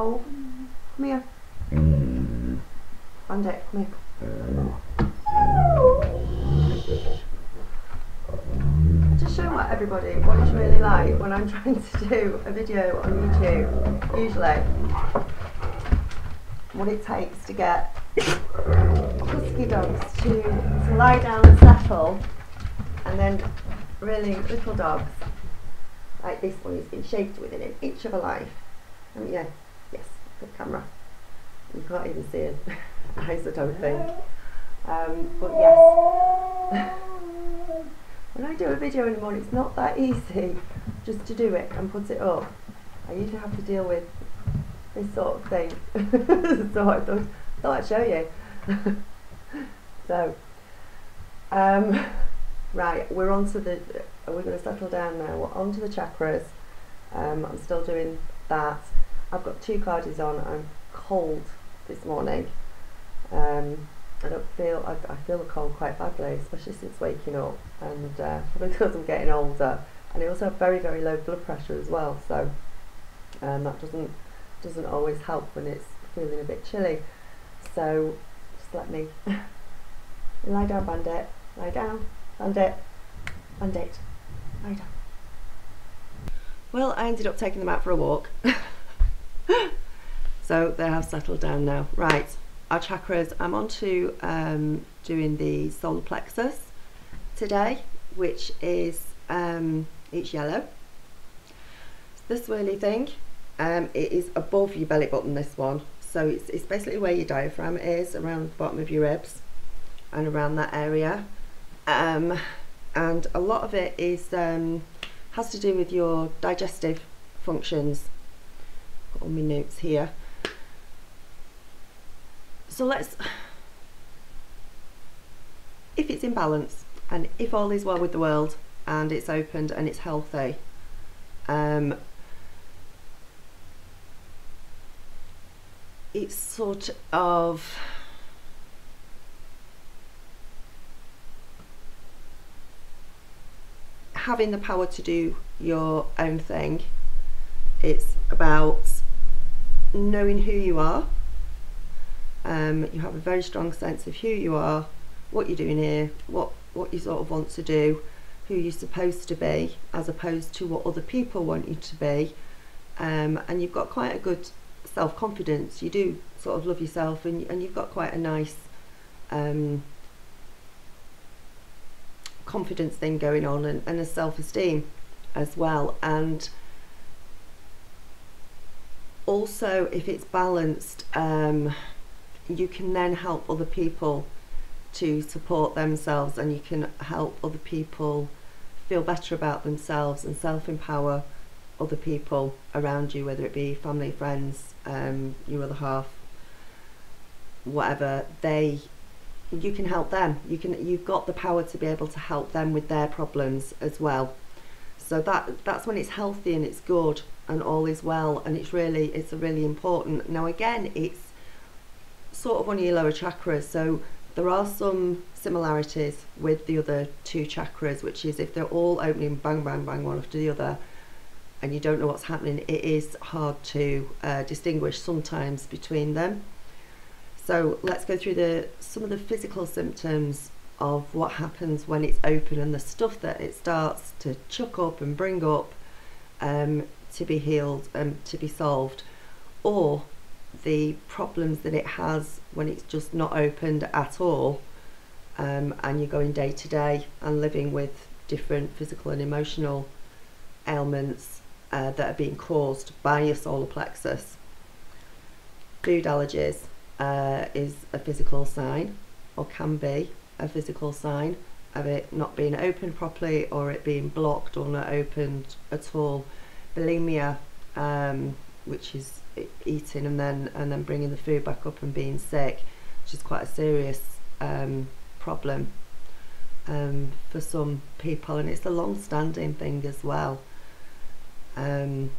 No. Come here. Bandit, come here. Just showing what everybody, what it's really like when I'm trying to do a video on YouTube, usually. What it takes to get husky dogs to lie down and settle, and then really little dogs, like this one, has been shaped within an inch of a life. Yeah, yes, good camera. You can't even see his eyes, I don't think. But yes, when I do a video in the morning, it's not that easy just to do it and put it up. I usually have to deal with this sort of thing. So I thought I'd show you. So, right, we're going to settle down now. We're on to the chakras. I'm still doing that. I've got 2 cardies on. I'm cold this morning. I feel the cold quite badly, especially since waking up, and probably because I'm getting older. And I also have very, very low blood pressure as well, so that doesn't always help when it's feeling a bit chilly. So just let me lie down, Bandit. Lie down, Bandit. Bandit, lie down. Well, I ended up taking them out for a walk. So they have settled down now. Right, our chakras. I'm on to doing the Solar Plexus today, which is it's yellow. It's this swirly thing. It is above your belly button, this one. So it's basically where your diaphragm is, around the bottom of your ribs and around that area. And a lot of it is has to do with your digestive functions. Got all my notes here. So if it's in balance, and if all is well with the world, and it's opened and it's healthy, it's sort of having the power to do your own thing. It's about knowing who you are. You have a very strong sense of who you are, what you're doing here, what you sort of want to do, who you're supposed to be, as opposed to what other people want you to be. And you've got quite a good self-confidence. You do sort of love yourself, and you've got quite a nice confidence thing going on, and a self-esteem as well. And also, if it's balanced, you can then help other people to support themselves, and you can help other people feel better about themselves and self-empower other people around you, whether it be family, friends, your other half, whatever. You can help them. You've got the power to be able to help them with their problems as well. So that's when it's healthy and it's good and all is well, and it's really important. Now again, it's sort of one of your lower chakras, so there are some similarities with the other 2 chakras, which is if they're all opening bang bang bang one after the other and you don't know what's happening, it is hard to distinguish sometimes between them. So let's go through some of the physical symptoms of what happens when it's open, and the stuff that it starts to chuck up and bring up to be healed and to be solved, or the problems that it has when it's just not opened at all, and you're going day to day and living with different physical and emotional ailments that are being caused by your solar plexus. Food allergies is a physical sign, or can be a physical sign, of it not being opened properly, or it being blocked or not opened at all. Bulimia, which is eating and then bringing the food back up and being sick, which is quite a serious problem for some people, and it's a long-standing thing as well. And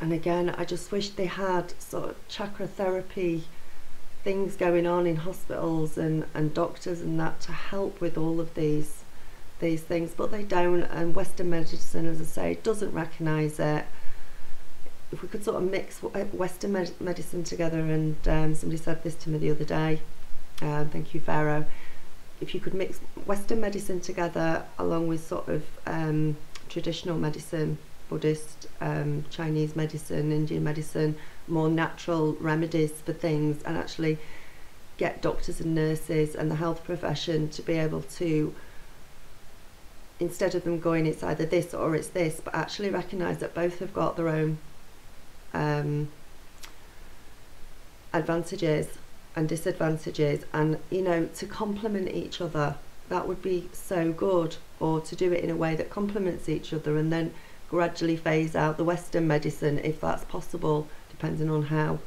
again, I just wish they had sort of chakra therapy things going on in hospitals and doctors and that to help with all of these things, but they don't. And Western medicine, as I say, doesn't recognise it. if we could sort of mix Western medicine together, and somebody said this to me the other day, thank you Pharaoh, if you could mix Western medicine together along with sort of traditional medicine, Buddhist, Chinese medicine, Indian medicine, more natural remedies for things, and actually get doctors and nurses and the health profession to be able to, instead of them going it's either this or it's this, but actually recognise that both have got their own advantages and disadvantages, and you know, to complement each other. That would be so good, or to do it in a way that complements each other, and then gradually phase out the Western medicine if that's possible, depending on how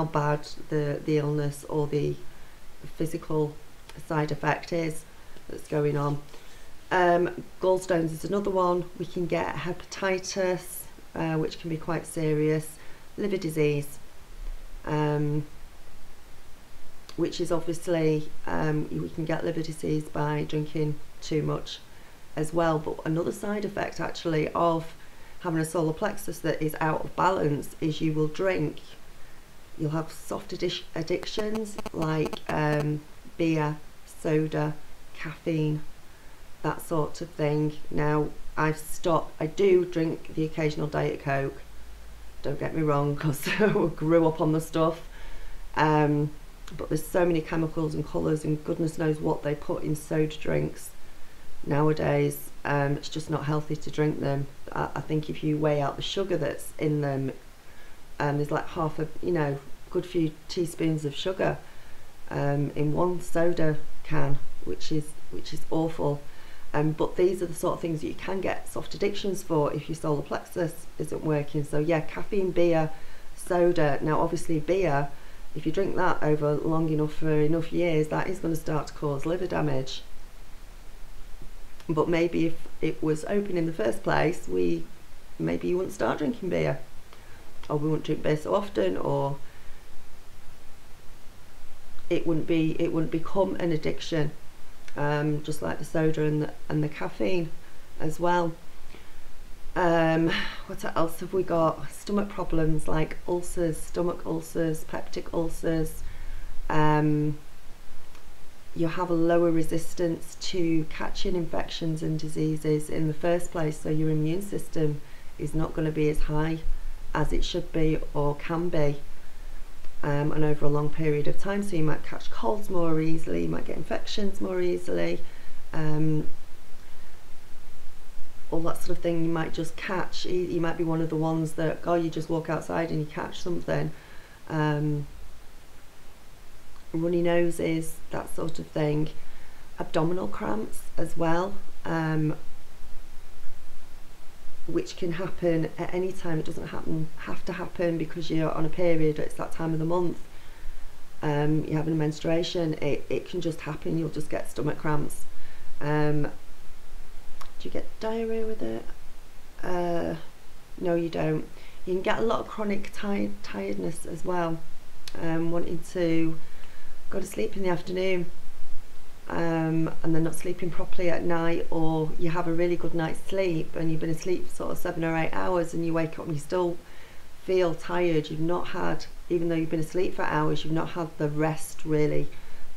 bad the illness or the physical side effect is that's going on. Gallstones is another one. We can get hepatitis, which can be quite serious, liver disease, which is obviously, we can get liver disease by drinking too much as well. But another side effect actually of having a solar plexus that is out of balance is you will drink, you'll have soft addictions like beer, soda, caffeine, that sort of thing. Now I've stopped. I do drink the occasional Diet Coke, don't get me wrong, because I grew up on the stuff, but there's so many chemicals and colours and goodness knows what they put in soda drinks nowadays. It's just not healthy to drink them. I think if you weigh out the sugar that's in them, there's like half a, you know, good few teaspoons of sugar in one soda can, which is awful. But these are the sort of things that you can get soft addictions for if your solar plexus isn't working. So yeah, caffeine, beer, soda. Now obviously beer, if you drink that over long enough, for enough years, that is going to start to cause liver damage. But maybe if it was open in the first place, maybe you wouldn't start drinking beer, or we wouldn't drink beer so often, or it wouldn't become an addiction, just like the soda and the caffeine as well. What else have we got? Stomach problems like ulcers, stomach ulcers, peptic ulcers. You have a lower resistance to catching infections and diseases in the first place, so your immune system is not going to be as high as it should be or can be, and over a long period of time. So you might catch colds more easily, you might get infections more easily, all that sort of thing. You might just catch, you might be one of the ones that, oh, you just walk outside and you catch something. Runny noses, that sort of thing. Abdominal cramps as well, which can happen at any time. It doesn't have to happen because you're on a period, it's that time of the month, you're having a menstruation. It can just happen, you'll just get stomach cramps. Do you get diarrhea with it? No, you don't. You can get a lot of chronic tiredness as well, wanting to go to sleep in the afternoon, and then not sleeping properly at night, or you have a really good night's sleep and you've been asleep for sort of 7 or 8 hours, and you wake up and you still feel tired. You've not had, even though you've been asleep for hours, you've not had the rest really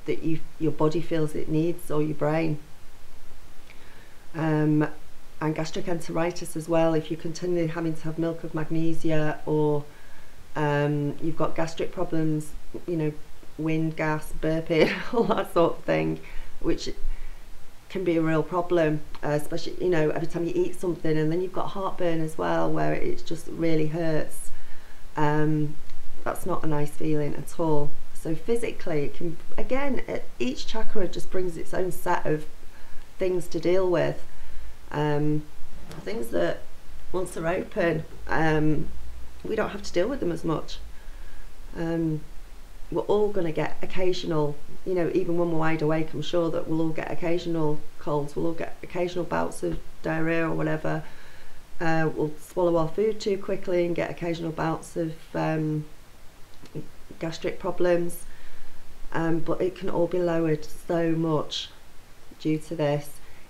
that your body feels it needs, or your brain. And gastric enteritis as well. If you're continually having to have milk of magnesia, or you've got gastric problems, you know, wind, gas, burping, all that sort of thing, which can be a real problem, especially, you know, every time you eat something. And then you've got heartburn as well, where it just really hurts. That's not a nice feeling at all. So physically, it can, again, each chakra just brings its own set of things to deal with, things that once they're open, we don't have to deal with them as much. We're all going to get occasional, you know, even when we're wide awake, I'm sure that we'll all get occasional colds, we'll all get occasional bouts of diarrhea or whatever. We'll swallow our food too quickly and get occasional bouts of gastric problems, but it can all be lowered so much due to this.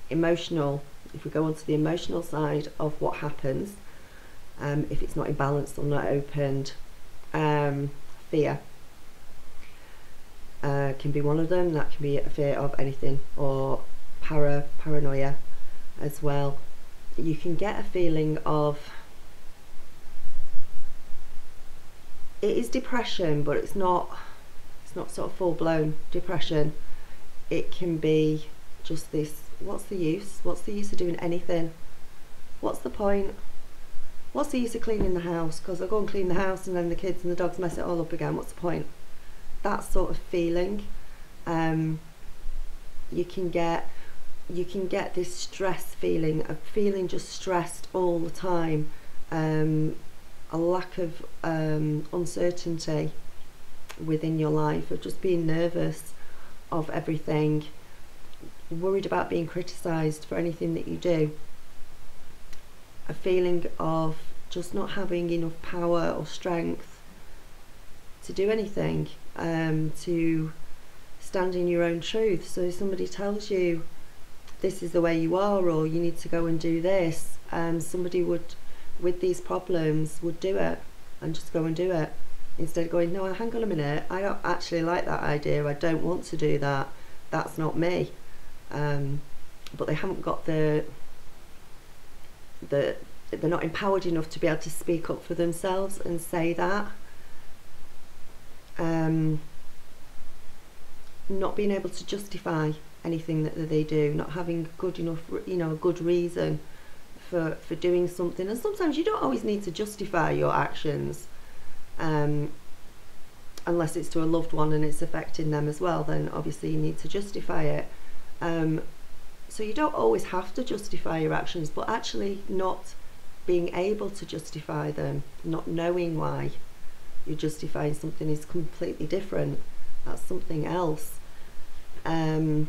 Emotional, if we go on to the emotional side of what happens, if it's not imbalanced or not opened. Fear can be one of them. That can be a fear of anything, or paranoia as well. You can get a feeling of, it is depression, but it's not sort of full-blown depression. It can be just this, what's the use of doing anything? What's the point? What's the use of cleaning the house? Because I go and clean the house and then the kids and the dogs mess it all up again. What's the point? That sort of feeling. You can get this stress feeling, of feeling just stressed all the time, a lack of uncertainty within your life, of just being nervous of everything, worried about being criticised for anything that you do, a feeling of just not having enough power or strength to do anything, to stand in your own truth. So if somebody tells you this is the way you are, or you need to go and do this, somebody would, with these problems, would do it and just go and do it, instead of going, no, hang on a minute, I don't actually like that idea, I don't want to do that, that's not me. But they haven't got they're not empowered enough to be able to speak up for themselves and say that. Not being able to justify anything that they do, not having good enough, a good reason for doing something. And sometimes you don't always need to justify your actions, unless it's to a loved one and it's affecting them as well, then obviously you need to justify it. So you don't always have to justify your actions, but actually not being able to justify them, not knowing why you're justifying something, is completely different. That's something else. Finding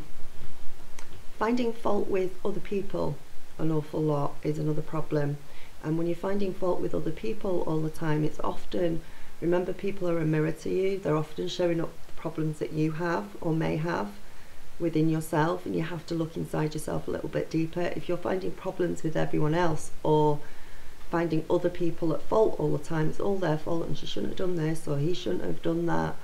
fault with other people an awful lot is another problem. And when you're finding fault with other people all the time, it's often, remember, people are a mirror to you. They're often showing up the problems that you have or may have within yourself, and you have to look inside yourself a little bit deeper. If you're finding problems with everyone else, or finding other people at fault all the time, it's all their fault and she shouldn't have done this or he shouldn't have done that,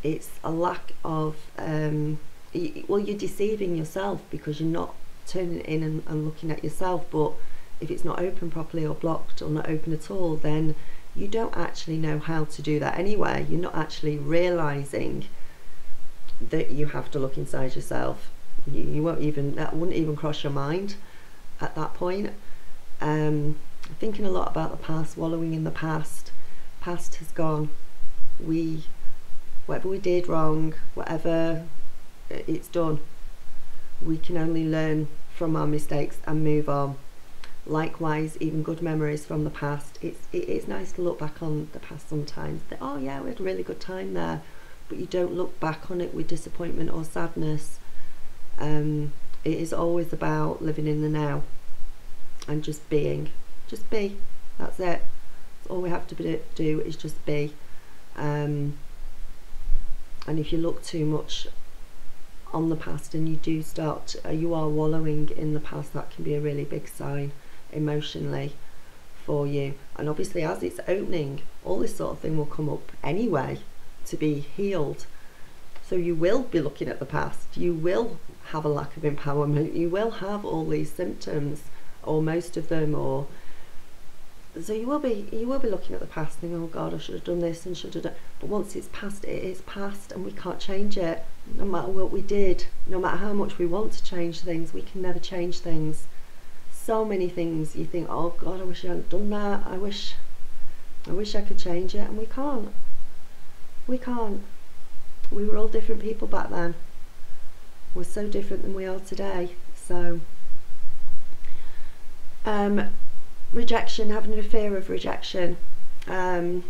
it's a lack of well, you're deceiving yourself, because you're not turning in and looking at yourself. But if it's not open properly, or blocked, or not open at all, then you don't actually know how to do that anyway. You're not actually realizing that you have to look inside yourself. You won't even, that wouldn't even cross your mind at that point. Thinking a lot about the past, wallowing in the past. Past has gone. Whatever we did wrong, whatever, it's done. We can only learn from our mistakes and move on. Likewise, even good memories from the past. It is nice to look back on the past sometimes. That, oh yeah, we had a really good time there. But you don't look back on it with disappointment or sadness. It is always about living in the now and just being. Just be. That's it. That's all we have to do is just be. And if you look too much on the past and you do start, you are wallowing in the past, that can be a really big sign emotionally for you. And obviously, as it's opening, all this sort of thing will come up anyway to be healed. So you will be looking at the past, you will have a lack of empowerment, you will have all these symptoms, or most of them, or so you will be looking at the past thinking, oh God, I should have done this and should have done. But once it's past, it is past, and we can't change it. No matter what we did, no matter how much we want to change things, we can never change things. So many things you think, oh God, I wish I hadn't done that, I wish I could change it, and we can't. We can't. We were all different people back then. We're so different than we are today. So rejection, having a fear of rejection. I'm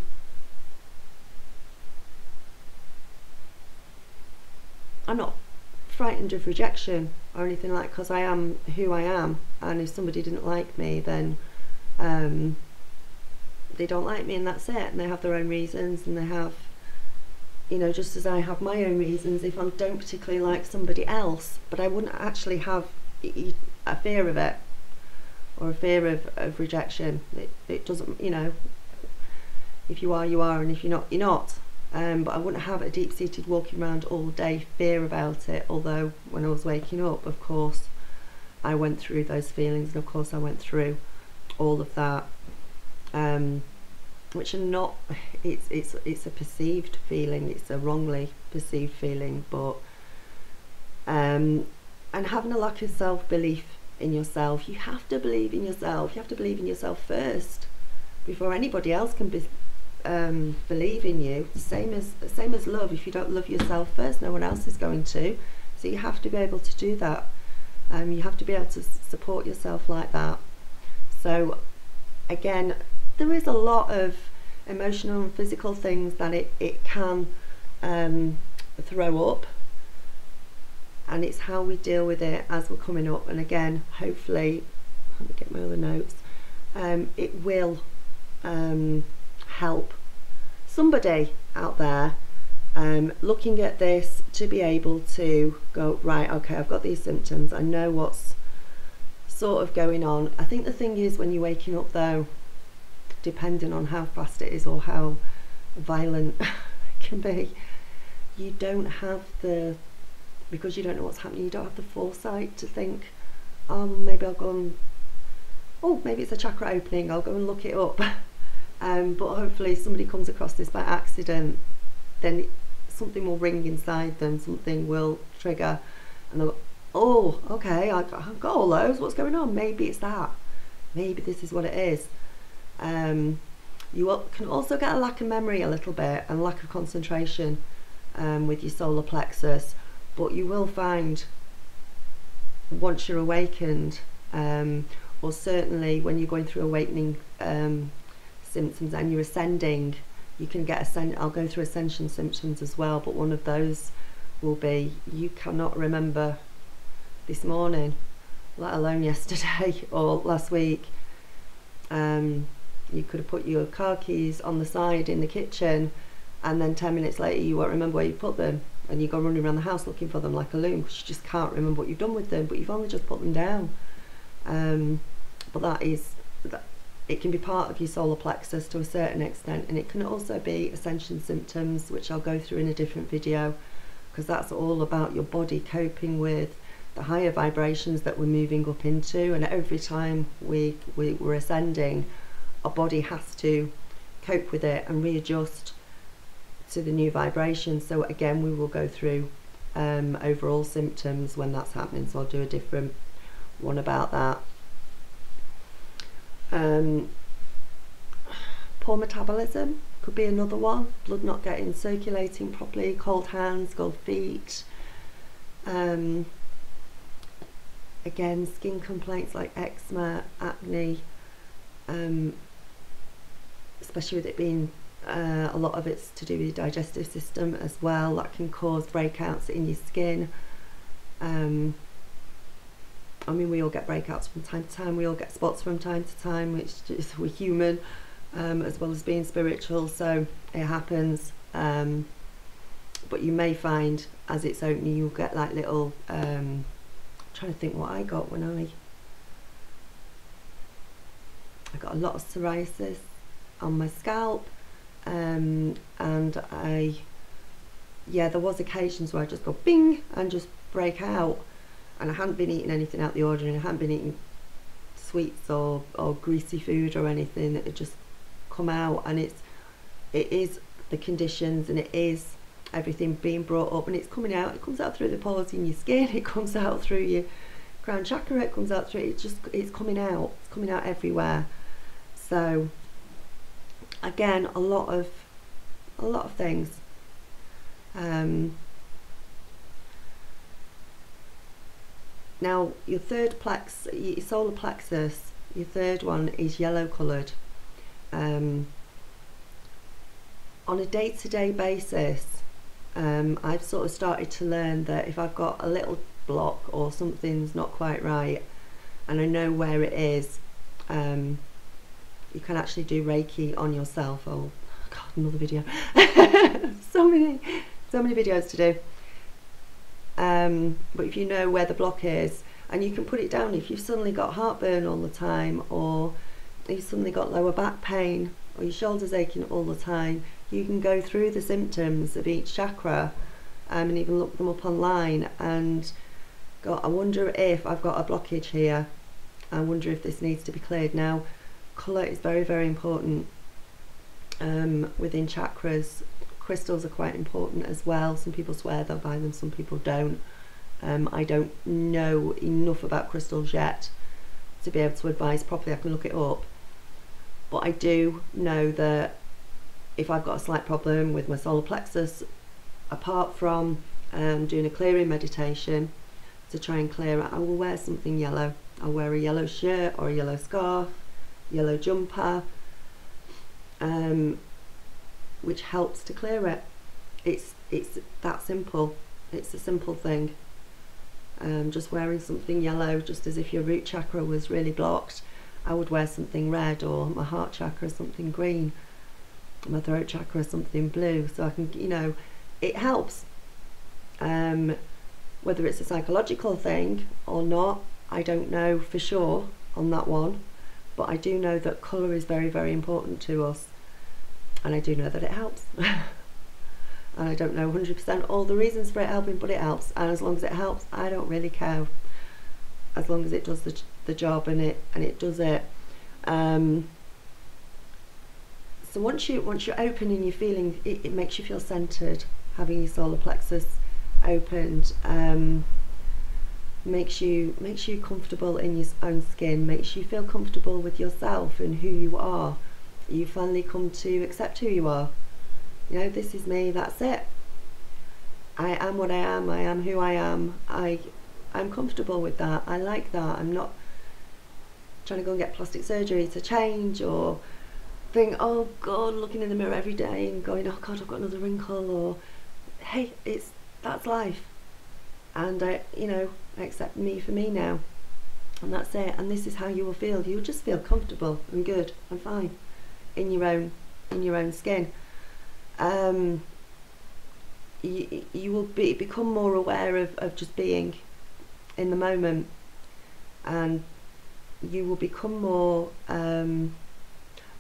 not frightened of rejection or anything like, because I am who I am, and if somebody didn't like me, then they don't like me, and that's it. And they have their own reasons, and they have, just as I have my own reasons if I don't particularly like somebody else, but I wouldn't actually have a fear of it. or a fear of rejection. It doesn't, you know, if you are, you are, and if you're not, you're not. But I wouldn't have a deep-seated walking around all day fear about it, although when I was waking up, of course, I went through those feelings, and of course I went through all of that, which are not, it's a perceived feeling, it's a wrongly perceived feeling, but and having a lack of self-belief in yourself. You have to believe in yourself. You have to believe in yourself first before anybody else can believe in you. Same as love. If you don't love yourself first, no one else is going to. So you have to be able to do that. You have to be able to support yourself like that. So again, there is a lot of emotional and physical things that it can throw up, and it's how we deal with it as we're coming up. And again, hopefully, let me get my other notes, it will help somebody out there looking at this to be able to go, right, okay, I've got these symptoms, I know what's sort of going on. I think the thing is, when you're waking up though, depending on how fast it is or how violent it can be, you don't have the, because you don't know what's happening, you don't have the foresight to think, maybe I'll go and, oh, maybe it's a chakra opening, I'll go and look it up. But hopefully somebody comes across this by accident, then something will ring inside them, something will trigger, and they'll go, oh, okay, I've got all those, what's going on? Maybe it's that, maybe this is what it is. You can also get a lack of memory a little bit, and lack of concentration with your solar plexus, but you will find once you're awakened, or certainly when you're going through awakening symptoms and you're ascending, you can get I'll go through ascension symptoms as well, but one of those will be you cannot remember this morning, let alone yesterday or last week. You could have put your car keys on the side in the kitchen, and then 10 minutes later you won't remember where you put them, and you go running around the house looking for them like a loon, because you just can't remember what you've done with them, but you've only just put them down. But it can be part of your solar plexus to a certain extent, and it can also be ascension symptoms, which I'll go through in a different video, because that's all about your body coping with the higher vibrations that we're moving up into. And every time we're ascending, our body has to cope with it and readjust to the new vibration. So again, we will go through overall symptoms when that's happening, so I'll do a different one about that. Poor metabolism could be another one. Blood not getting circulating properly, cold hands, cold feet. Again, skin complaints like eczema, acne, especially with it being a lot of it's to do with your digestive system as well. That can cause breakouts in your skin. I mean, we all get breakouts from time to time, we all get spots from time to time, which is, we're human, as well as being spiritual, so it happens. But you may find as it's opening, you'll get like little, I'm trying to think what I got when I got a lot of psoriasis on my scalp, and there was occasions where I just go bing and just break out. And I hadn't been eating anything out the ordinary, I hadn't been eating sweets or greasy food or anything. It had just come out, and it is the conditions, and it is everything being brought up, and it's coming out. It comes out through the pores in your skin, it comes out through your crown chakra, it comes out through, it's coming out everywhere. So again, a lot of things. Now your third plex, your solar plexus, your third one is yellow coloured. On a day-to-day basis, I've sort of started to learn that if I've got a little block or something's not quite right, and I know where it is, you can actually do Reiki on yourself. Oh God, another video. so many videos to do. But if you know where the block is, And you can put it down if you've suddenly got heartburn all the time, or you've suddenly got lower back pain, or your shoulders aching all the time. You can go through the symptoms of each chakra and even look them up online and go, I wonder if I've got a blockage here. I wonder if this needs to be cleared. Now, colour is very, very important within chakras. Crystals are quite important as well. Some people swear they'll buy them, some people don't. I don't know enough about crystals yet to be able to advise properly. I can look it up. But I do know that if I've got a slight problem with my solar plexus, apart from doing a clearing meditation to try and clear it, I will wear something yellow. I'll wear a yellow shirt or a yellow scarf, yellow jumper, which helps to clear it. It's that simple. It's a simple thing. Just wearing something yellow, just as if your root chakra was really blocked, I would wear something red, or my heart chakra something green, my throat chakra something blue, so I can, you know, it helps. Whether it's a psychological thing or not, I don't know for sure on that one, but I do know that colour is very, very important to us, and I do know that it helps. And I don't know 100% all the reasons for it helping, but it helps, and as long as it helps, I don't really care, as long as it does the job, and it does it. So once you're open and you're feeling it makes you feel centered. Having your solar plexus opened makes you comfortable in your own skin, makes you feel comfortable with yourself and who you are. You finally come to accept who you are. You know, this is me, that's it. I am what I am who I am. I'm comfortable with that. I like that. I'm not trying to go and get plastic surgery to change, or think, oh God, looking in the mirror every day and going, oh God, I've got another wrinkle, or hey, that's life. And I accept me for me now. And that's it. And this is how you will feel. You'll just feel comfortable and good and fine in your own skin. You will become more aware of just being in the moment, and you will become more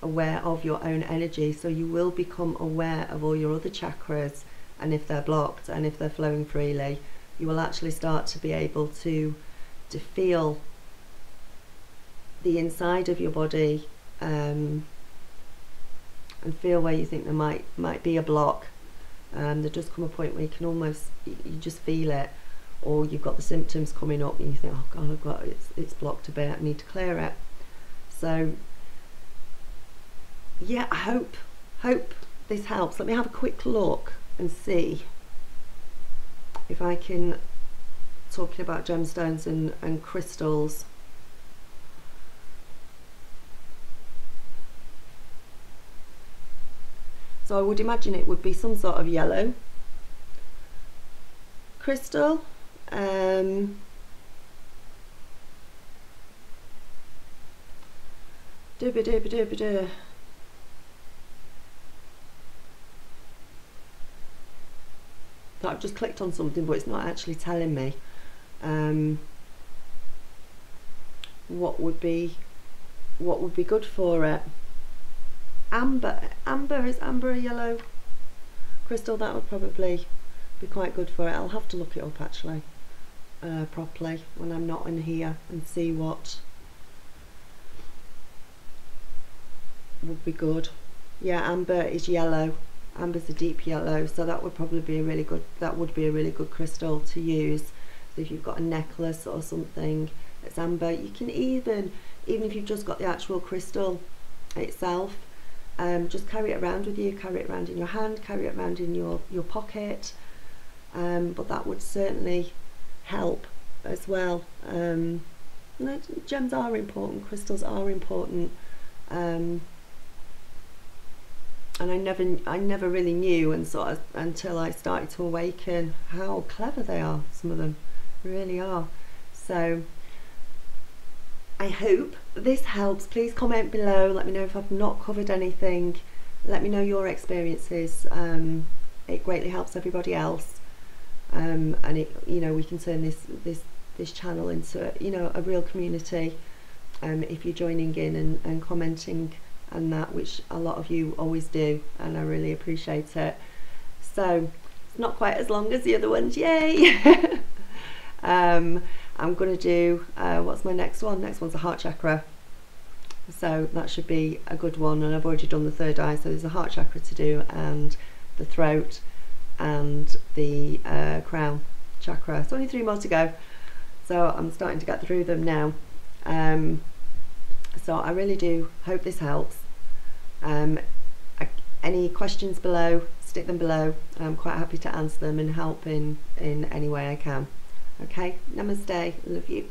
aware of your own energy. So you will become aware of all your other chakras, and if they're blocked and if they're flowing freely, you will actually start to be able to feel the inside of your body, and feel where you think there might be a block. There does come a point where you can almost, you just feel it, or you've got the symptoms coming up and you think, oh God, it's blocked a bit, I need to clear it. So yeah, I hope this helps. Let me have a quick look and see if I can, talking about gemstones and crystals, so I would imagine it would be some sort of yellow crystal. So I've just clicked on something, but it's not actually telling me what would be good for it. Amber, is amber a yellow crystal? That would probably be quite good for it. I'll have to look it up actually properly when I'm not in here and see what would be good. Yeah, amber is yellow. Amber's a deep yellow, so that would probably be a really good crystal to use. So if you've got a necklace or something that's amber, you can even if you've just got the actual crystal itself, just carry it around with you, carry it around in your hand, carry it around in your pocket, but that would certainly help as well. Gems are important, crystals are important, and I never really knew, and sort of until I started to awaken how clever they are. Some of them really are. So I hope this helps. Please comment below, let me know if I've not covered anything, let me know your experiences. It greatly helps everybody else, and it, we can turn this this channel into, you know, a real community. If you're joining in and commenting and that, which a lot of you always do, and I really appreciate it. So it's not quite as long as the other ones, yay! I'm going to do, what's my next one? Next one's a heart chakra. So that should be a good one, and I've already done the third eye, so there's a heart chakra to do, and the throat, and the crown chakra. So only 3 more to go. So I'm starting to get through them now. So I really do hope this helps. Any questions below, stick them below. I'm quite happy to answer them and help in any way I can. Okay, namaste, love you.